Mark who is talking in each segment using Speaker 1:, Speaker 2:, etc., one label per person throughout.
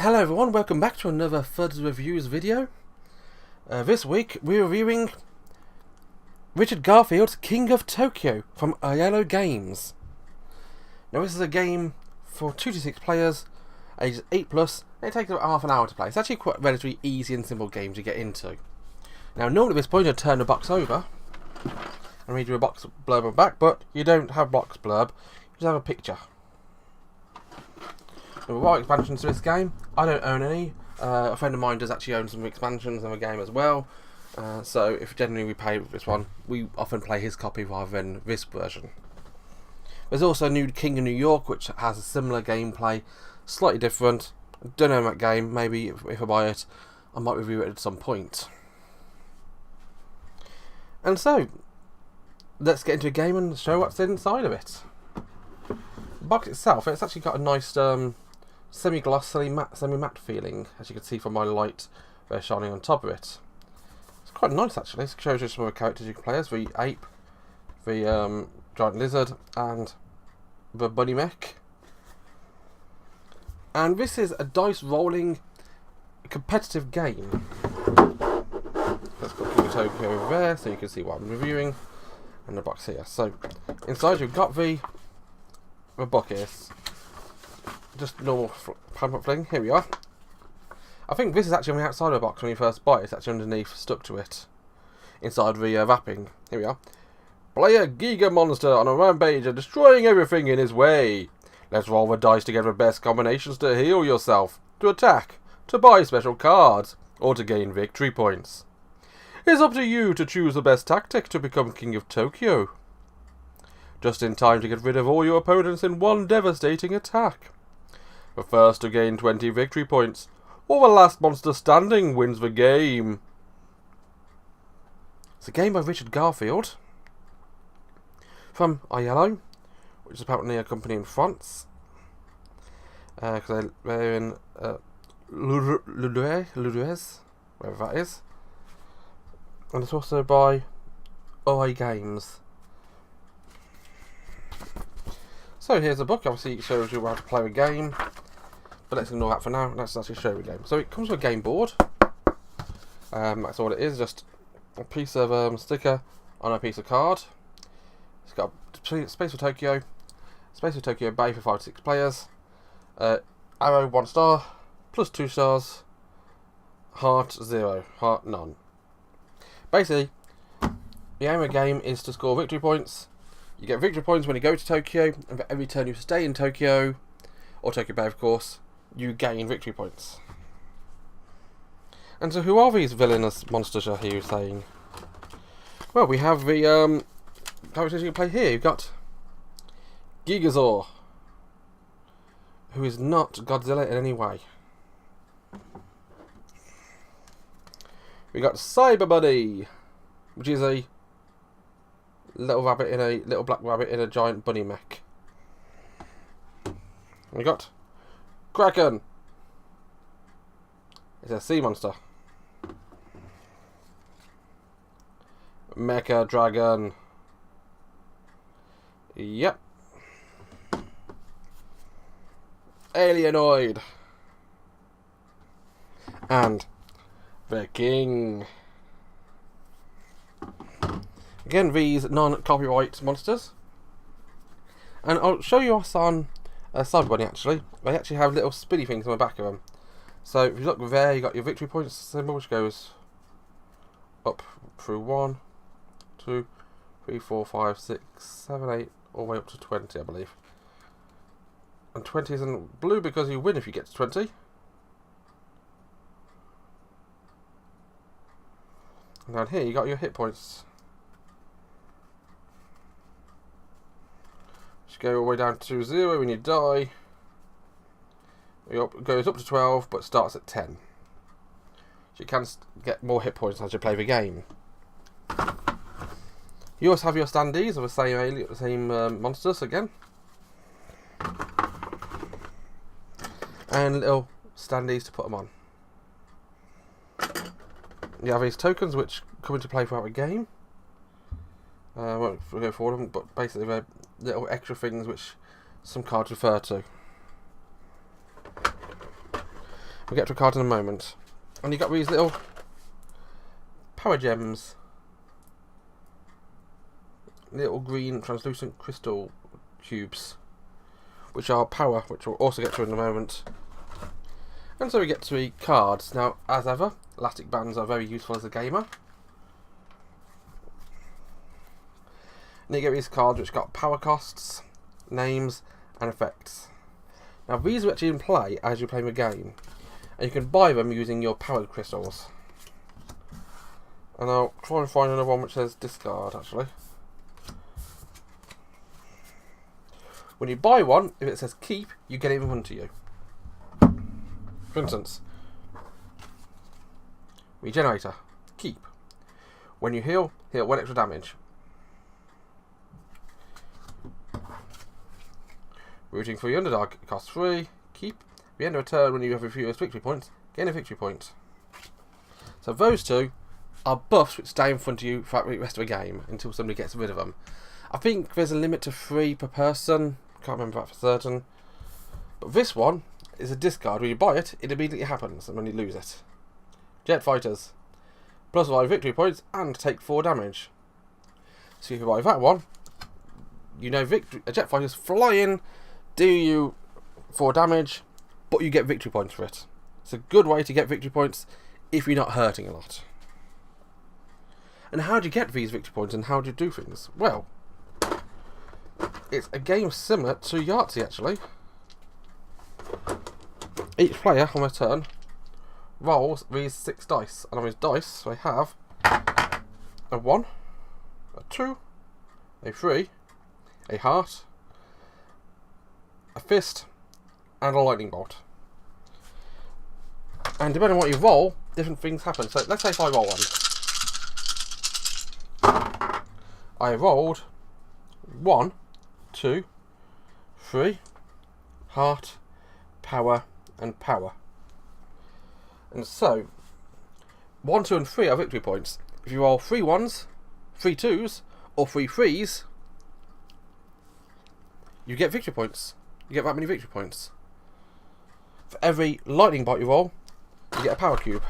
Speaker 1: Hello everyone, welcome back to another Fudce Reviews video. This week we're reviewing Richard Garfield's King of Tokyo from Iello Games. Now this is a game for 2 to 6 players, ages 8+, and it takes about half an hour to play. It's actually quite a relatively easy and simple game to get into. Now normally at this point I'd turn the box over and read you a box blurb on the back, but you don't have box blurb, you just have a picture. There are expansions to this game. I don't own any. A friend of mine does actually own some expansions of the game as well. So if generally we play this one, we often play his copy rather than this version. There's also a new King of New York, which has a similar gameplay, slightly different. Don't own that game. Maybe if I buy it, I might review it at some point. And so, let's get into a game and show what's inside of it. The box itself, it's actually got a nice semi-gloss, semi-matte feeling, as you can see from my light shining on top of it. It's quite nice actually. It shows you some of the characters you can play as: the ape, the giant lizard, and the bunny mech. And this is a dice rolling competitive game. Let's put King of Tokyo over there so you can see what I'm reviewing, and the box here. So inside you've got the book here. Just normal pamphlet thing. Here we are. I think this is actually on the outside of the box when you first buy it. It's actually underneath, stuck to it. Inside the wrapping. Here we are. Play a Giga monster on a rampage and destroying everything in his way. Let's roll the dice to get the best combinations to heal yourself, to attack, to buy special cards, or to gain victory points. It's up to you to choose the best tactic to become King of Tokyo. Just in time to get rid of all your opponents in one devastating attack. The first to gain 20 victory points, or the last monster standing wins the game. It's a game by Richard Garfield from Iello, which is apparently a company in France. Because they're in Lourdes, wherever that is. And it's also by OI Games. So here's a book. Obviously it shows you how to play a game, but let's ignore that for now. Let's actually show the game. So it comes with a game board. That's all it is, just a piece of sticker on a piece of card. It's got space for Tokyo, space for Tokyo Bay for 5 to 6 players, arrow 1 star, plus 2 stars, heart 0, heart none. Basically, the aim of the game is to score victory points. You get victory points when you go to Tokyo, and for every turn you stay in Tokyo, or Tokyo Bay of course, you gain victory points. And so who are these villainous monsters are here saying? Well, we have the characters you can play here. You've got Gigazor, who is not Godzilla in any way. We got Cyber Buddy, which is a little black rabbit in a giant bunny mech. We got Kraken. It's a sea monster. Mecha Dragon. Yep. Alienoid. And the King. Again, these non-copyright monsters. And I'll show you us on Cyber Bunny actually. They actually have little spinny things on the back of them. So if you look there, you got your victory points symbol, which goes up through 1, 2, 3, 4, 5, 6, 7, 8, all the way up to 20, I believe. And 20 is in blue because you win if you get to 20. And down here you got your hit points, which go all the way down to 0 when you die. It goes up to 12 but starts at 10. So you can get more hit points as you play the game. You also have your standees of the same monsters again. And little standees to put them on. You have these tokens which come into play throughout the game. I won't go for them, but basically they're little extra things which some cards refer to. We'll get to a card in a moment. And you got these little power gems. Little green translucent crystal cubes, which are power, which we'll also get to in a moment. And so we get to the cards. Now, as ever, elastic bands are very useful as a gamer. And you get these cards which got power costs, names, and effects. Now, these are actually in play as you're playing the game, and you can buy them using your powered crystals. And I'll try and find another one which says discard, actually. When you buy one, if it says keep, you get it in front of you. For instance, Regenerator, keep. When you heal, heal 1 extra damage. Rooting for the underdog, costs 3, keep. At the end of a turn, when you have a few victory points, gain a victory point. So those two are buffs which stay in front of you throughout the rest of the game until somebody gets rid of them. I think there's a limit to 3 per person. Can't remember that for certain. But this one is a discard. When you buy it, it immediately happens, and when you lose it. Jet Fighters. Plus 5 victory points and take 4 damage. So if you buy that one, you know a Jet Fighter's flying, do you 4 damage, but you get victory points for it. It's a good way to get victory points if you're not hurting a lot. And how do you get these victory points and how do you do things? Well, it's a game similar to Yahtzee, actually. Each player on their turn rolls these 6 dice, and on these dice they have a 1, a 2, a 3, a heart, a fist, and a lightning bolt. And depending on what you roll, different things happen. So let's say if I roll one. I rolled 1, 2, 3, heart, power, and power. And so 1, 2, and 3 are victory points. If you roll 3 1s, 3 2s, or 3 3s, you get victory points. You get that many victory points. For every lightning bolt you roll, you get a power cube.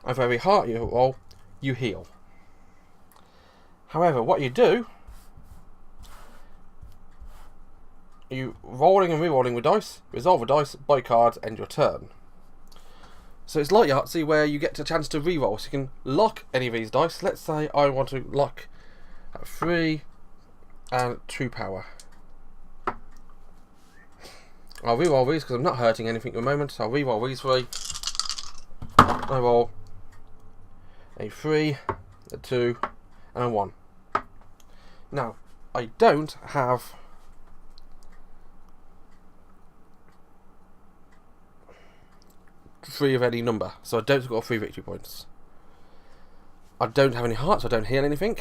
Speaker 1: And for every heart you roll, you heal. However, what you do, you rolling and re-rolling with dice, resolve a dice, buy cards, end your turn. So it's like Yahtzee where you get a chance to re-roll, so you can lock any of these dice. Let's say I want to lock 3 and 2 power. I'll re-roll these because I'm not hurting anything at the moment, so I'll re-roll these 3. I roll a 3, a 2, and a 1. Now, I don't have three of any number, so I don't score 3 victory points. I don't have any hearts, so I don't heal anything.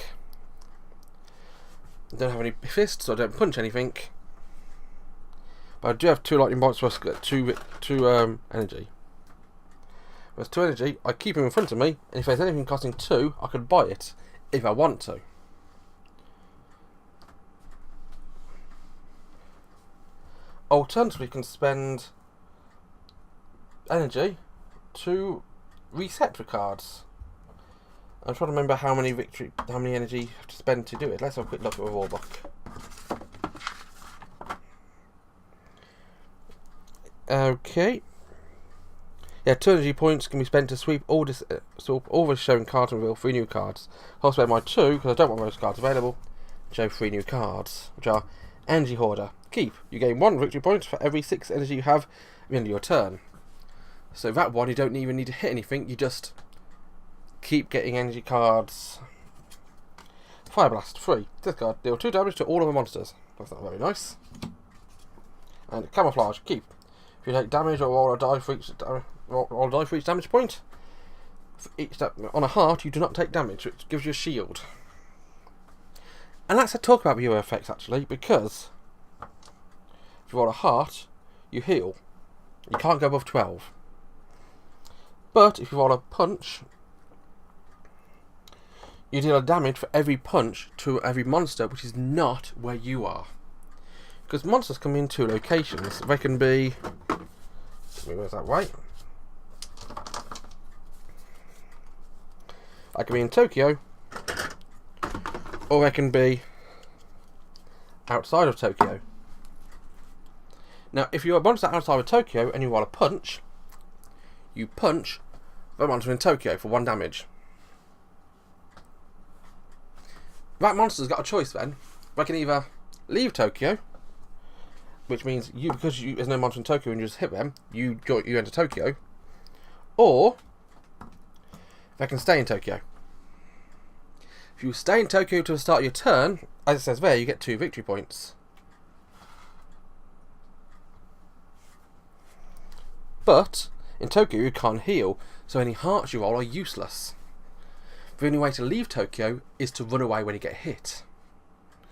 Speaker 1: I don't have any fists, so I don't punch anything. But I do have 2 lightning bolts, so I get 2 energy. There's 2 energy, I keep them in front of me, and if there's anything costing 2, I can buy it if I want to. Alternatively, you can spend energy to reset the cards. I'm trying to remember how many energy you have to spend to do it. Let's have a quick look at the rule book. Okay. Yeah, 2 energy points can be spent to sweep all the showing cards and reveal 3 new cards. I'll spend my 2 because I don't want those cards available. Show 3 new cards, which are Energy Hoarder. Keep. You gain 1 victory point for every 6 energy you have at the end of your turn. So that one, you don't even need to hit anything. You just keep getting energy cards. Fire Blast. 3. Discard. Deal 2 damage to all of the monsters. That's not very nice. And Camouflage. Keep. If you take damage or roll a die for each damage point, on a heart you do not take damage, which gives you a shield. And let's talk about the UO effects actually, because if you roll a heart, you heal. You can't go above 12. But if you roll a punch, you deal a damage for every punch to every monster which is not where you are. Because monsters come in two locations. They can be... Where's that way? They can be in Tokyo, or they can be outside of Tokyo. Now, if you're a monster outside of Tokyo and you want to punch, you punch the monster in Tokyo for 1 damage. That monster's got a choice then. They can either leave Tokyo, which means because there's no monster in Tokyo and you just hit them, you enter Tokyo, or they can stay in Tokyo. If you stay in Tokyo to the start of your turn, as it says there, you get 2 victory points. But in Tokyo you can't heal, so any hearts you roll are useless. The only way to leave Tokyo is to run away when you get hit.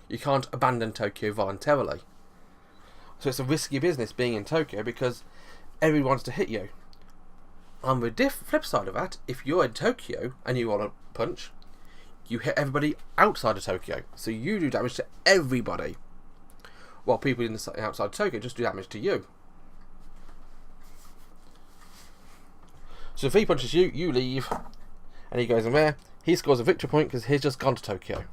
Speaker 1: You can't abandon Tokyo voluntarily. So it's a risky business being in Tokyo because everyone wants to hit you. On the flip side of that, if you're in Tokyo and you want to punch, you hit everybody outside of Tokyo. So you do damage to everybody, while people outside Tokyo just do damage to you. So if he punches you, you leave, and he goes in there. He scores a victory point because he's just gone to Tokyo.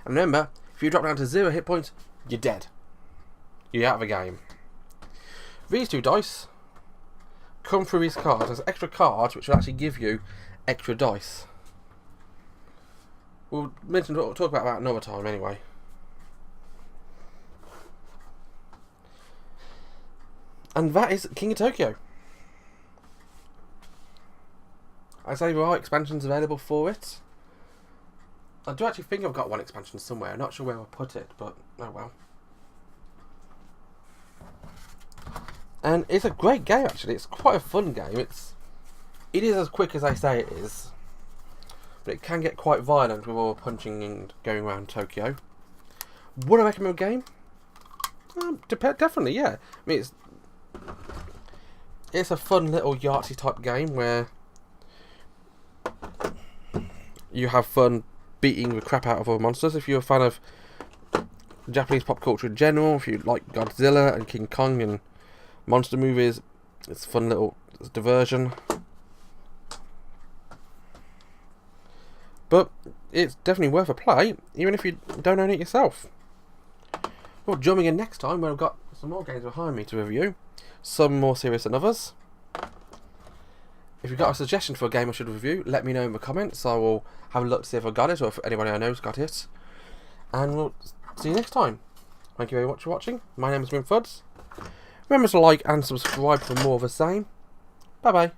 Speaker 1: And remember, if you drop down to 0 hit points, you're dead. You're out of the game. These 2 dice come through these cards. There's extra cards which will actually give you extra dice. We'll talk about that another time anyway. And that is King of Tokyo. I say there are expansions available for it. I do actually think I've got one expansion somewhere. I'm not sure where I'll put it, but oh well. And it's a great game actually. It's quite a fun game. It is as quick as I say it is, but it can get quite violent with all punching and going around Tokyo. Would I recommend a game? Definitely, yeah. I mean, it's a fun little Yahtzee type game where you have fun beating the crap out of other monsters. If you're a fan of Japanese pop culture in general, if you like Godzilla and King Kong and monster movies, it's a fun little diversion. But it's definitely worth a play, even if you don't own it yourself. Well, jumping in next time, where I've got some more games behind me to review, some more serious than others. If you've got a suggestion for a game I should review, let me know in the comments. I will have a look to see if I got it, or if anybody I know has got it. And we'll see you next time. Thank you very much for watching. My name has been Fudce. Remember to like and subscribe for more of the same. Bye bye.